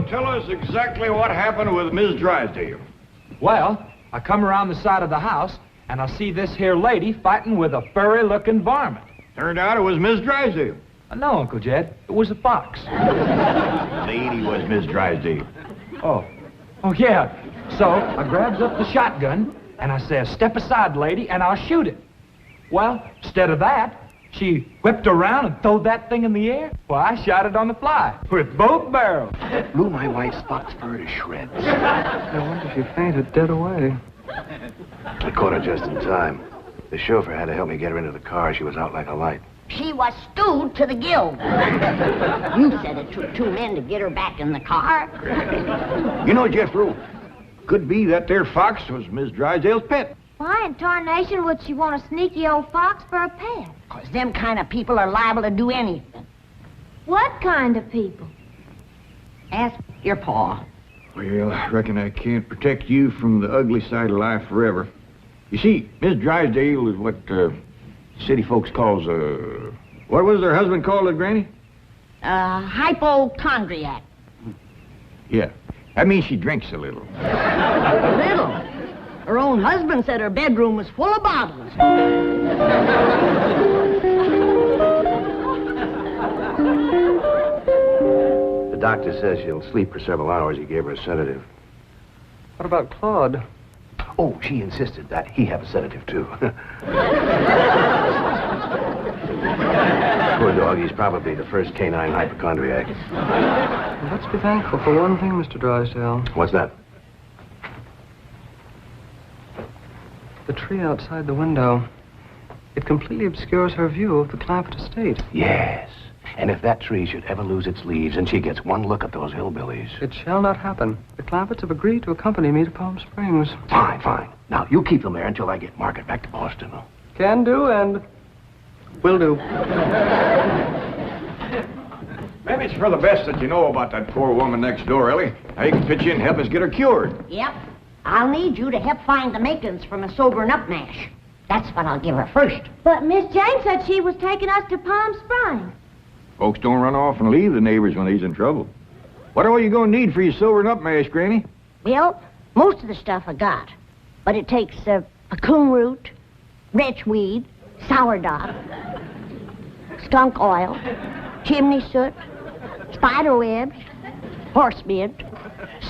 tell us exactly what happened with Miss Drysdale? Well, I come around the side of the house, and I see this here lady fighting with a furry-looking varmint. Turned out it was Miss Drysdale. No, Uncle Jed, it was a fox. Lady was Miss Drysdale. Oh, yeah. So I grabs up the shotgun, and I says, "Step aside, lady, and I'll shoot it." Well, instead of that, she whipped around and throwed that thing in the air. Well, I shot it on the fly with both barrels. Blew my wife's fox fur to shreds. I wonder if you fainted dead away. I caught her just in time. The chauffeur had to help me get her into the car. She was out like a light. She was stewed to the gills. You said it took 2 men to get her back in the car. You know, Jethro, could be that there fox was Miss Drysdale's pet. Why in tarnation would she want a sneaky old fox for a pet? 'Cause them kind of people are liable to do anything. What kind of people? Ask your pa. Well, I reckon I can't protect you from the ugly side of life forever. You see, Miss Drysdale is what city folks calls what was her husband called it, Granny? Hypochondriac. Yeah, that means she drinks a little. Little. Her own husband said her bedroom was full of bottles. The doctor says she'll sleep for several hours. He gave her a sedative. What about Claude? Oh, she insisted that he have a sedative, too. Poor dog, he's probably the first canine hypochondriac. Well, let's be thankful for one thing, Mr. Drysdale. What's that? The tree outside the window. It completely obscures her view of the Clampett estate. Yes. And if that tree should ever lose its leaves and she gets one look at those hillbillies... It shall not happen. The Clampetts have agreed to accompany me to Palm Springs. Fine, fine. Now, you keep them there until I get Margaret back to Boston. Can do and will do. Maybe it's for the best that you know about that poor woman next door, Ellie. Now you can pitch in and help us get her cured. Yep. I'll need you to help find the makings from a sobering up mash. That's what I'll give her first. But Miss Jane said she was taking us to Palm Springs. Folks don't run off and leave the neighbors when he's in trouble. What all you gonna need for your sobering up mash, Granny? Well, most of the stuff I got. But it takes cocoon root, wretchweed, sourdough, skunk oil, chimney soot, spider webs, horse mint,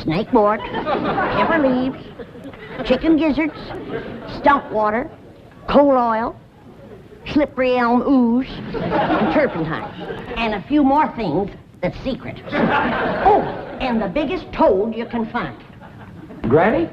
snake wort, pepper leaves, chicken gizzards, stump water, coal oil, slippery elm ooze, and turpentine, and a few more things that's secret. Oh, and the biggest toad you can find. Granny,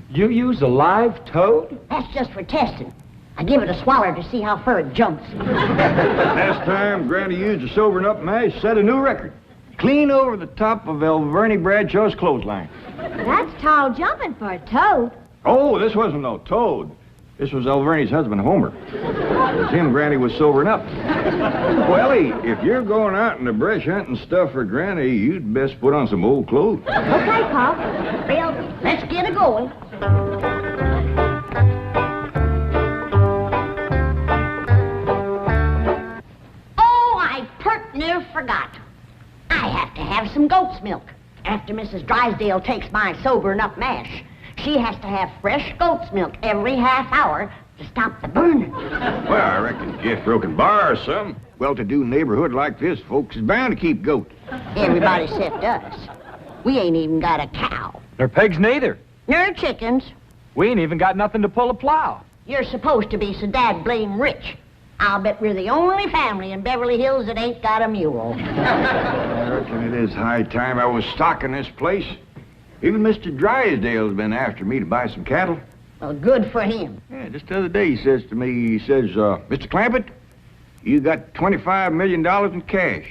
you use a live toad? That's just for testing. I give it a swaller to see how far it jumps. Last time Granny used the sobering up mash, set a new record. Clean over the top of Alverny Bradshaw's clothesline. That's tall jumping for a toad. Oh, this wasn't no toad. This was Alverny's husband, Homer. It was him Granny was sobering up. Welly, if you're going out in the brush hunting stuff for Granny, you'd best put on some old clothes. Okay, Pop. Well, let's get it going. Oh, I pert near forgot. I have to have some goat's milk. After Mrs. Drysdale takes my sobering up mash, she has to have fresh goat's milk every half hour to stop the burning. Well, I reckon Jethro can borrow some. Well-to-do neighborhood like this, folks is bound to keep goats. Everybody except us. We ain't even got a cow. Nor pigs neither. Nor chickens. We ain't even got nothing to pull a plow. You're supposed to be so dad blame rich. I'll bet we're the only family in Beverly Hills that ain't got a mule. I reckon it is high time I was stocking this place. Even Mr. Drysdale's been after me to buy some cattle. Well, good for him. Yeah, just the other day he says to me, Mr. Clampett, you got $25 million in cash.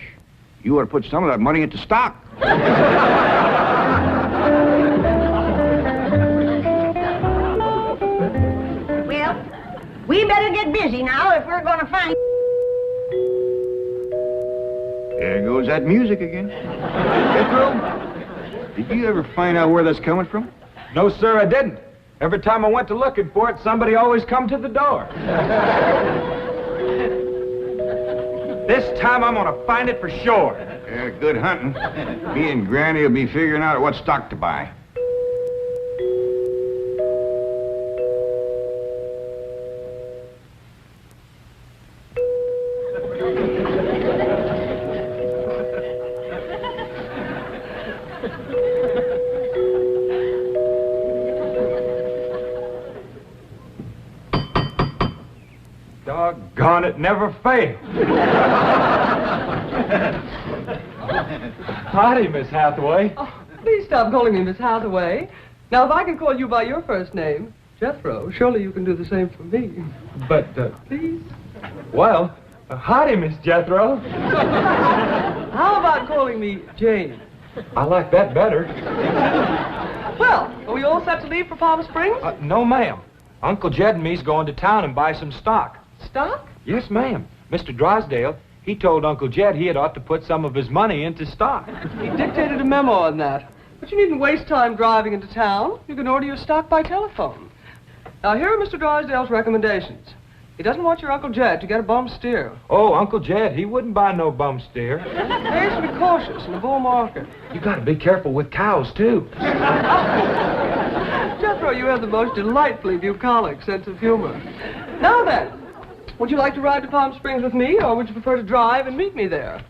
You ought to put some of that money into stock. Well, we better get busy now if we're going to find... There goes that music again. Jethro, did you ever find out where that's coming from? No, sir, I didn't. Every time I went to looking for it, somebody always come to the door. This time I'm gonna find it for sure. Yeah, good hunting. Me and Granny will be figuring out what stock to buy. Doggone it, never failed. Howdy, Miss Hathaway. Oh, please stop calling me Miss Hathaway. Now, if I can call you by your first name, Jethro, surely you can do the same for me. But, Please? well, howdy, Miss Jethro. How about calling me Jane? I like that better. Well, are we all set to leave for Palm Springs? No, ma'am. Uncle Jed and me's going to town and buy some stock. Stock? Yes, ma'am. Mr. Drysdale, he told Uncle Jed he had ought to put some of his money into stock. He dictated a memo on that. But you needn't waste time driving into town. You can order your stock by telephone. Now, here are Mr. Drysdale's recommendations. He doesn't want your Uncle Jed to get a bum steer. Oh, Uncle Jed, he wouldn't buy no bum steer. He has to be cautious in the bull market. You gotta be careful with cows, too. Jethro, you have the most delightfully bucolic sense of humor. Now then, would you like to ride to Palm Springs with me, or would you prefer to drive and meet me there?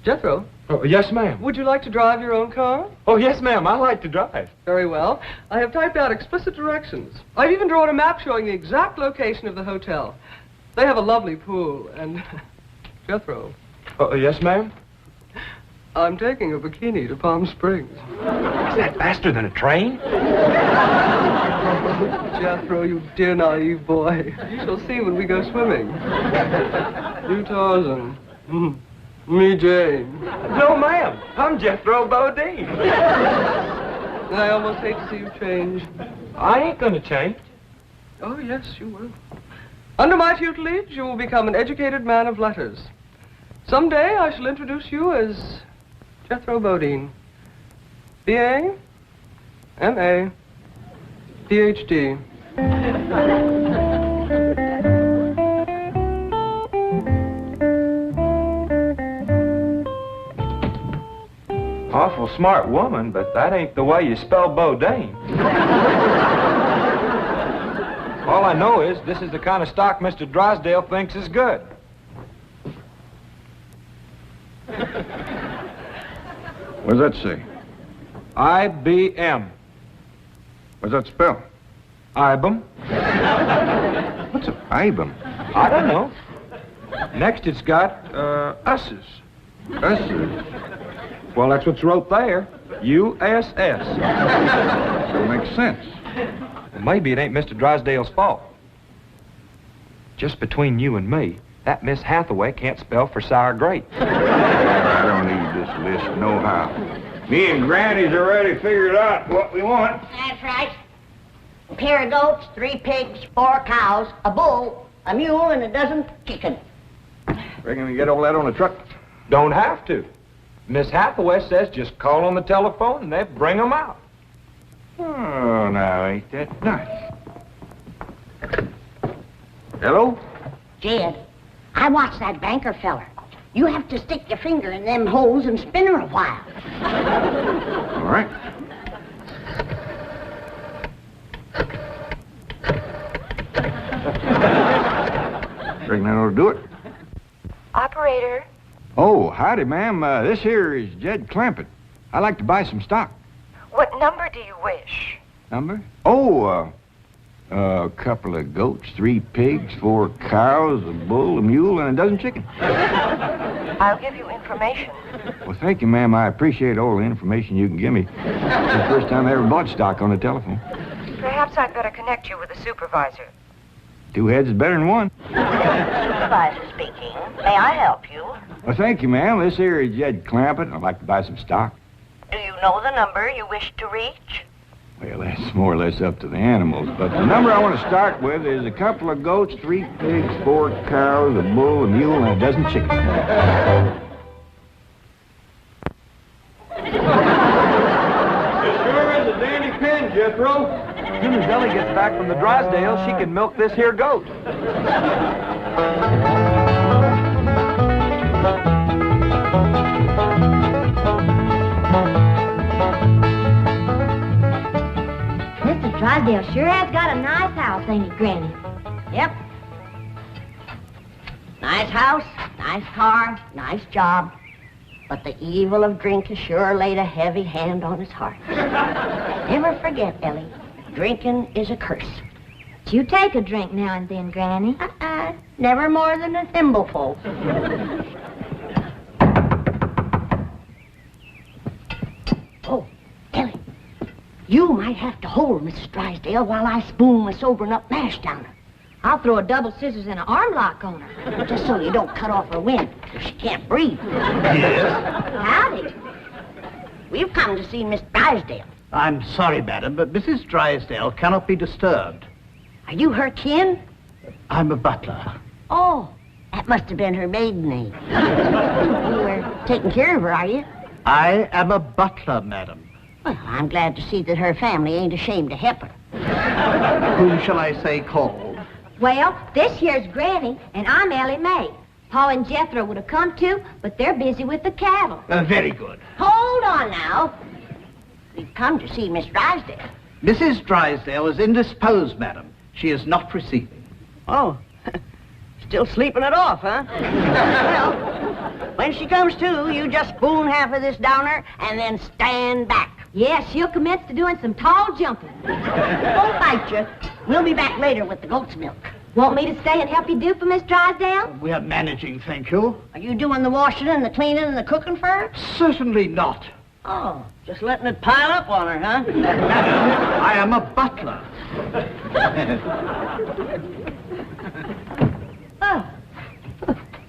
Jethro, Oh, yes, ma'am. would you like to drive your own car? Oh, yes, ma'am. I like to drive. Very well. I have typed out explicit directions. I've even drawn a map showing the exact location of the hotel. They have a lovely pool, and... Jethro, Oh, yes, ma'am. I'm taking a bikini to Palm Springs. Is that faster than a train? Jethro, you dear naive boy. You shall see when we go swimming. You Tarzan. Me Jane. No, ma'am. I'm Jethro Bodine. I almost hate to see you change. I ain't gonna change. Oh, yes, you will. Under my tutelage, you will become an educated man of letters. Someday I shall introduce you as Jethro Bodine. B.A., M.A., Ph.D. Awful smart woman, but that ain't the way you spell Bodine. All I know is this is the kind of stock Mr. Drysdale thinks is good. What does that say? IBM. What does that spell? IBM. What's an IBM? I don't know. Next it's got, Us's. Us's. Well, that's what's wrote there. USS. So it makes sense. Well, maybe it ain't Mr. Drysdale's fault. Just between you and me, that Miss Hathaway can't spell for sour grape. I don't need this list nohow. Me and Granny's already figured out what we want. That's right. A pair of goats, 3 pigs, 4 cows, a bull, a mule, and a dozen chickens. Reckon we get all that on the truck? Don't have to. Miss Hathaway says just call on the telephone and they bring 'em out. Oh, now, ain't that nice? Hello? Jed, I watched that banker feller. You have to stick your finger in them holes and spin her a while. All right. Reckon that ought to do it. Operator. Oh, howdy, ma'am. This here is Jed Clampett. I'd like to buy some stock. What number do you wish? Number? Oh, a couple of goats, 3 pigs, 4 cows, a bull, a mule, and a dozen chickens. I'll give you information. Well, thank you, ma'am. I appreciate all the information you can give me. It's the first time I ever bought stock on the telephone. Perhaps I'd better connect you with a supervisor. 2 heads is better than 1. Supervisor speaking. May I help you? Well, thank you, ma'am. This here is Jed Clampett, and I'd like to buy some stock. Do you know the number you wish to reach? Well, that's more or less up to the animals, but the number I want to start with is a couple of goats, 3 pigs, 4 cows, a bull, a mule, and a dozen chickens. It sure is a dandy pin, Jethro. As soon as Ellie gets back from the Drysdale, she can milk this here goat. Mr. Drysdale sure has got a nice house, ain't he, Granny? Yep. Nice house, nice car, nice job. But the evil of drink has sure laid a heavy hand on his heart. Never forget, Ellie, drinking is a curse. But you take a drink now and then, Granny. Never more than a thimbleful. Oh, Ellie, you might have to hold Mrs. Drysdale while I spoon my sobering up mash down her. I'll throw a double scissors and an arm lock on her. Just so you don't cut off her wind, so she can't breathe. Yes? Howdy. We've come to see Miss Drysdale. I'm sorry, madam, but Mrs. Drysdale cannot be disturbed. Are you her kin? I'm a butler. Oh, that must have been her maiden name. You were taking care of her, are you? I am a butler, madam. Well, I'm glad to see that her family ain't ashamed to help her. Whom shall I say called? Well, this here's Granny, and I'm Ellie Mae. Pa and Jethro would have come too, but they're busy with the cattle. Very good. Hold on now. We've come to see Miss Drysdale. Mrs. Drysdale is indisposed, madam. She is not receiving. Oh, still sleeping it off, huh? Well, when she comes to, you just spoon half of this down her and then stand back. Yeah, she'll commence to doing some tall jumping. Don't bite you. We'll be back later with the goat's milk. Want me to stay and help you do for Miss Drysdale? We are managing, thank you. Are you doing the washing and the cleaning and the cooking for her? Certainly not. Oh, just letting it pile up on her, huh? Madam, I am a butler. Oh.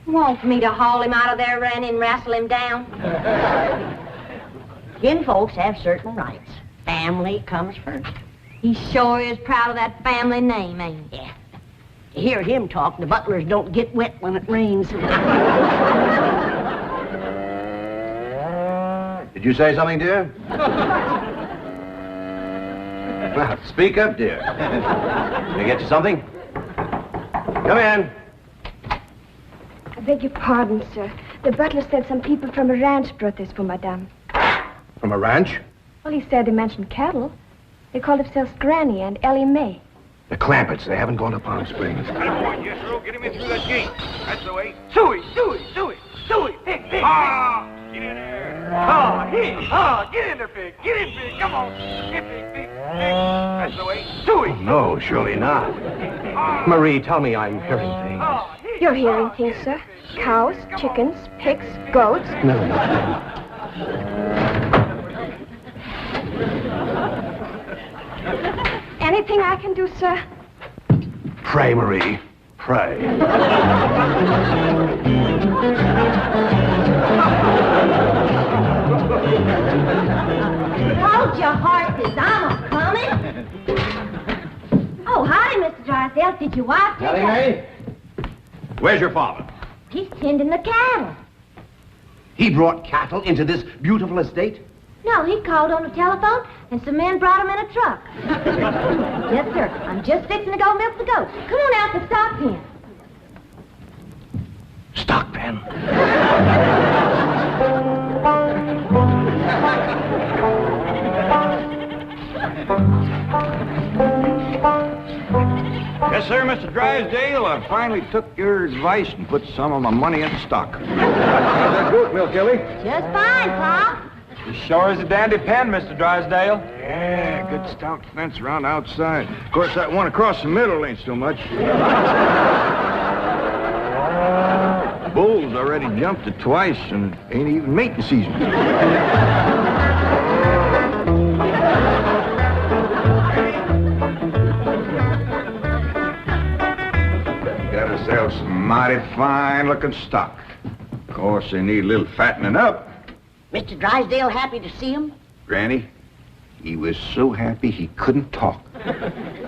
Want me to haul him out of there, Ranny, and wrestle him down? Kin folks have certain rights. Family comes first. He sure is proud of that family name, ain't he? Yeah. To hear him talk, the butlers don't get wet when it rains. Did you say something, dear? Well, speak up, dear. Can I get you something? Come in. I beg your pardon, sir. The butler said some people from a ranch brought this for Madame. From a ranch? Well, he said they mentioned cattle. They called themselves Granny and Ellie Mae. The Clamperts. They haven't gone to Palm Springs. Yes, sir. Get him in through that gate. That's the way. Suey! Pig! Ah! Get in there. Get in there, pig! Get in, pig! Come on! Get pig! That's the way. Suey! No, surely not. Marie, tell me I'm hearing things. You're hearing things, sir. Cows, chickens, pigs, goats. No. Anything I can do, sir? Pray, Marie. Pray. Hold your horses, I'm a-coming. Oh, howdy, Mr. Drysdale. Did your wife take May? Where's your father? He's tending the cattle. He brought cattle into this beautiful estate? No, he called on the telephone, and some men brought him in a truck. Yes, sir. I'm just fixing to go milk the goats. Come on out to stock pen. Stock pen. Yes, sir, Mr. Drysdale. I finally took your advice and put some of my money into stock. How's that goat milk, Ellie? Just fine, Pa. You sure is a dandy pen, Mr. Drysdale. Yeah, good stout fence around outside. Of course, that one across the middle ain't so much. Bulls already jumped it twice, and it ain't even mating season. Got ourselves some mighty fine-looking stock. Of course, they need a little fattening up. Mr. Drysdale happy to see him? Granny, he was so happy he couldn't talk.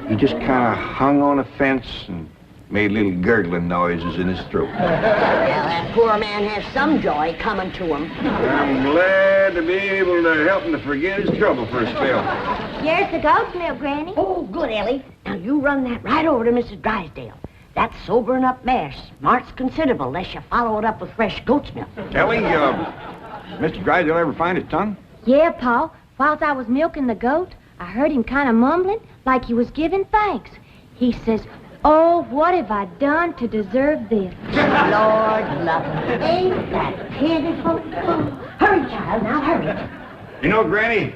He just kind of hung on a fence and made little gurgling noises in his throat. Well, that poor man has some joy coming to him. I'm glad to be able to help him to forget his trouble for a spell. Here's the goat's milk, Granny. Oh, good, Ellie. Now, you run that right over to Mrs. Drysdale. That sobering up mash smarts considerable unless you follow it up with fresh goat's milk. Ellie, Mr. Drysdale ever find his tongue? Yeah, Pa. Whilst I was milking the goat, I heard him kind of mumbling, like he was giving thanks. He says, "Oh, what have I done to deserve this?" Lord love him. Ain't that pitiful? Oh, hurry, child, now hurry. You know, Granny,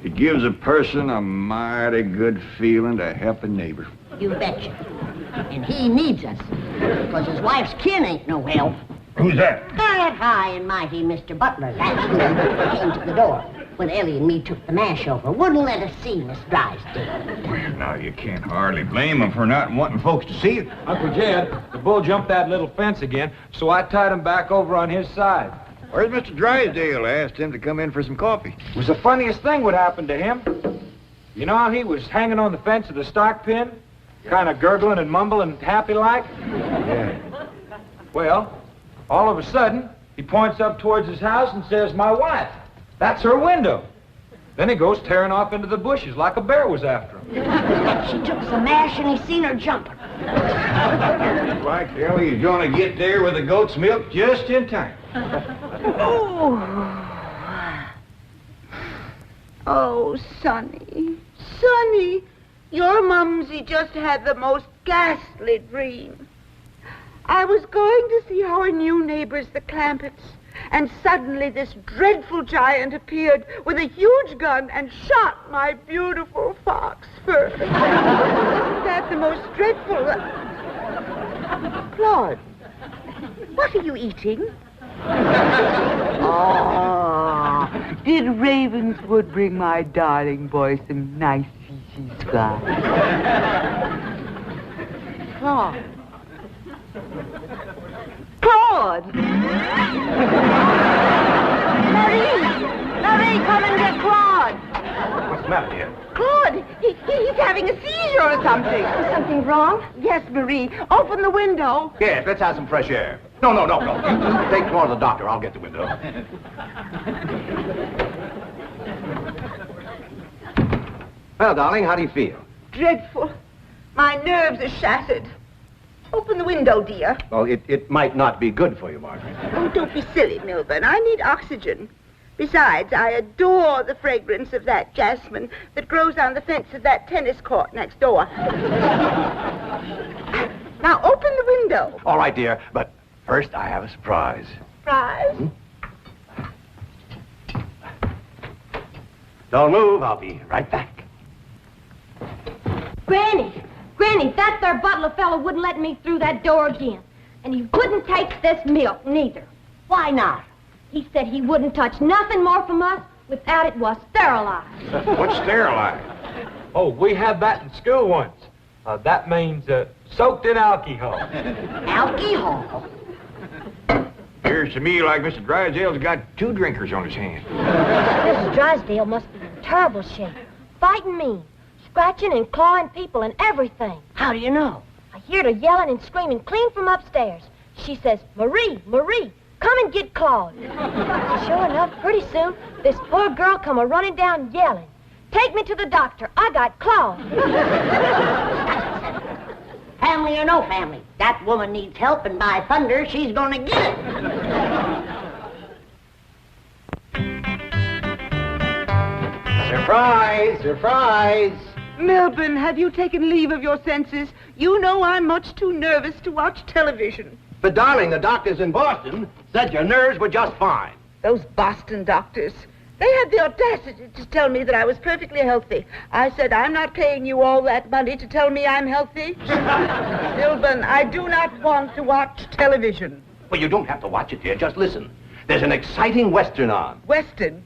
it gives a person a mighty good feeling to help a neighbor. You betcha. And he needs us, because his wife's kin ain't no help. Who's that? That high and mighty Mr. Butler. That's who came to the door when Ellie and me took the mash over. Wouldn't let us see Miss Drysdale. Now, you can't hardly blame him for not wanting folks to see it. Uncle Jed, the bull jumped that little fence again, so I tied him back over on his side. Where's Mr. Drysdale? I asked him to come in for some coffee. It was the funniest thing what happened to him. You know how he was hanging on the fence of the stock pen? Kind of gurgling and mumbling happy like? Yeah. Well, all of a sudden, he points up towards his house and says, "My wife. That's her window." Then he goes tearing off into the bushes like a bear was after him. She took some mash and he seen her jumping. Like Ellie, he's gonna get there with the goat's milk just in time. Oh, Sonny, Sonny, your mumsy just had the most ghastly dream. I was going to see our new neighbors, the Clampetts, and suddenly this dreadful giant appeared with a huge gun and shot my beautiful fox fur. Isn't that the most dreadful... Claude, what are you eating? Oh, did Ravenswood bring my darling boy some nice fishy scraps? Claude. Claude! Marie, come and get Claude. What's the matter, dear? Claude, he's having a seizure or something. Is something wrong? Yes, Marie. Open the window. Yes, let's have some fresh air. No. You take Claude to the doctor. I'll get the window. Well, darling, how do you feel? Dreadful. My nerves are shattered. Open the window, dear. Well, it might not be good for you, Margaret. Oh, don't be silly, Milburn. I need oxygen. Besides, I adore the fragrance of that jasmine that grows on the fence of that tennis court next door. Now, open the window. All right, dear, but first I have a surprise. Surprise? Don't move. I'll be right back. Granny, that there butler fellow wouldn't let me through that door again. And he wouldn't take this milk, neither. Why not? He said he wouldn't touch nothing more from us without it was sterilized. What's sterilized? Oh, we had that in school once. That means soaked in alcohol. Alcohol? Appears to me like Mr. Drysdale's got two drinkers on his hands. Mrs. Drysdale must be in terrible shape. Fighting mean. Scratching and clawing people and everything. How do you know? I heard her yelling and screaming clean from upstairs. She says, "Marie, come and get Claude." Sure enough, pretty soon, this poor girl come a-running down yelling. "Take me to the doctor. I got Claude." Family or no family, that woman needs help, and by thunder, she's gonna get it. Surprise! Surprise! Milburn, have you taken leave of your senses? You know I'm much too nervous to watch television. But, darling, the doctors in Boston said your nerves were just fine. Those Boston doctors. They had the audacity to tell me that I was perfectly healthy. I said, I'm not paying you all that money to tell me I'm healthy. Milburn, I do not want to watch television. Well, you don't have to watch it, dear. Just listen. There's an exciting Western on. Western?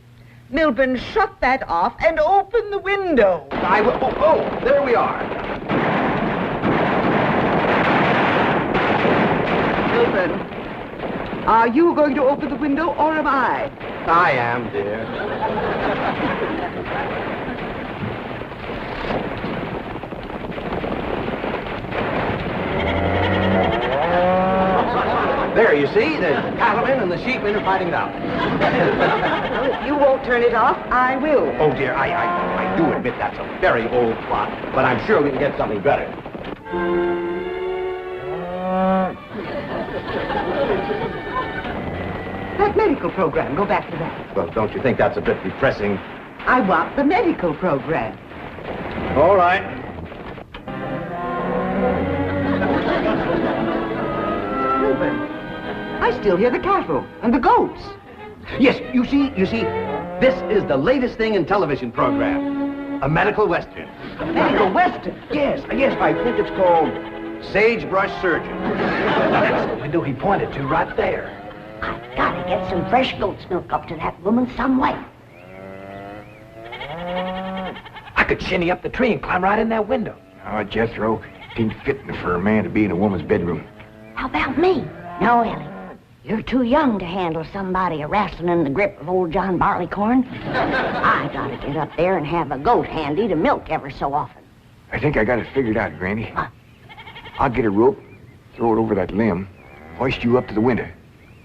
Milburn, shut that off and open the window. I will. Oh, there we are. Milburn, are you going to open the window or am I? I am, dear. There, you see, the cattlemen and the sheepmen are fighting it out. Well, if you won't turn it off, I will. Oh, dear, I do admit that's a very old plot, but I'm sure we can get something better. That medical program, go back to that. Well, don't you think that's a bit depressing? I want the medical program. All right. I still hear the cattle and the goats. Yes, you see, this is the latest thing in television program. A medical western. Medical Western. Yes, I think it's called Sagebrush Surgeon. That's the window he pointed to right there. I've got to get some fresh goat's milk up to that woman some way. I could shinny up the tree and climb right in that window. Oh, Jethro, it ain't fitting for a man to be in a woman's bedroom. How about me? No, Ellie. You're too young to handle somebody wrestling in the grip of old John Barleycorn. I gotta get up there and have a goat handy to milk ever so often. I think I got it figured out, Granny. What? I'll get a rope, throw it over that limb, hoist you up to the window.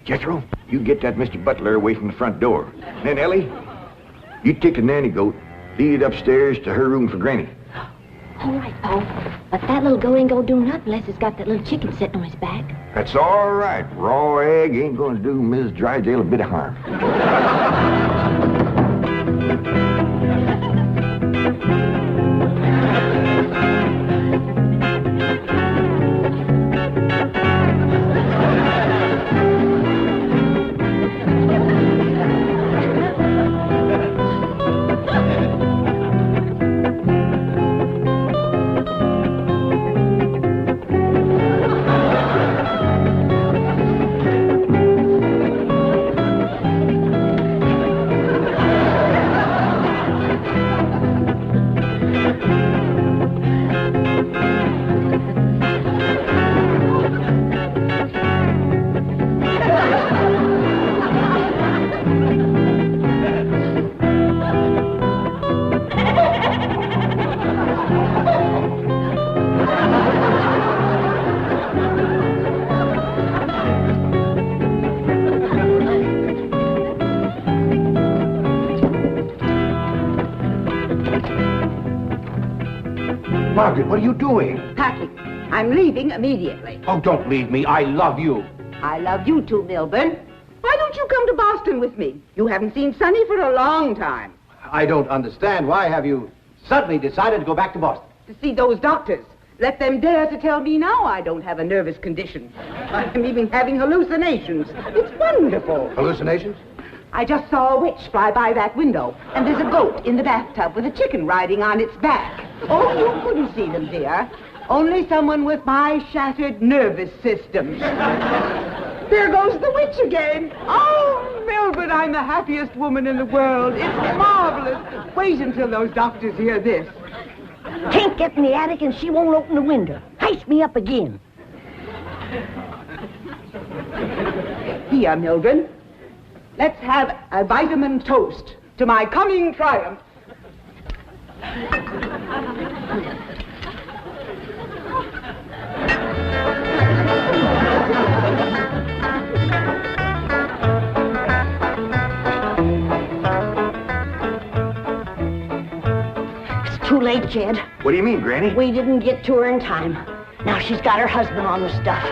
Jethro, you get that Mr. Butler away from the front door. And then, Ellie, you take the nanny goat, lead it upstairs to her room for Granny. All right, Pa. But that little goat ain't gonna do nothing unless it's got that little chicken sitting on his back. That's all right. Raw egg ain't going to do Mrs. Drysdale a bit of harm. Margaret, what are you doing? Packing. I'm leaving immediately. Oh, don't leave me. I love you. I love you too, Milburn. Why don't you come to Boston with me? You haven't seen Sonny for a long time. I don't understand. Why have you suddenly decided to go back to Boston? To see those doctors. Let them dare to tell me now I don't have a nervous condition. I'm even having hallucinations. It's wonderful. Hallucinations? I just saw a witch fly by that window, and there's a goat in the bathtub with a chicken riding on its back. Oh, you couldn't see them, dear. Only someone with my shattered nervous system. There goes the witch again. Oh, Milburn, I'm the happiest woman in the world. It's marvelous. Wait until those doctors hear this. Can't get in the attic and she won't open the window. Heist me up again. Here, Milburn. Let's have a vitamin toast to my coming triumph. It's too late, Jed. What do you mean, Granny? We didn't get to her in time. Now she's got her husband on the stuff.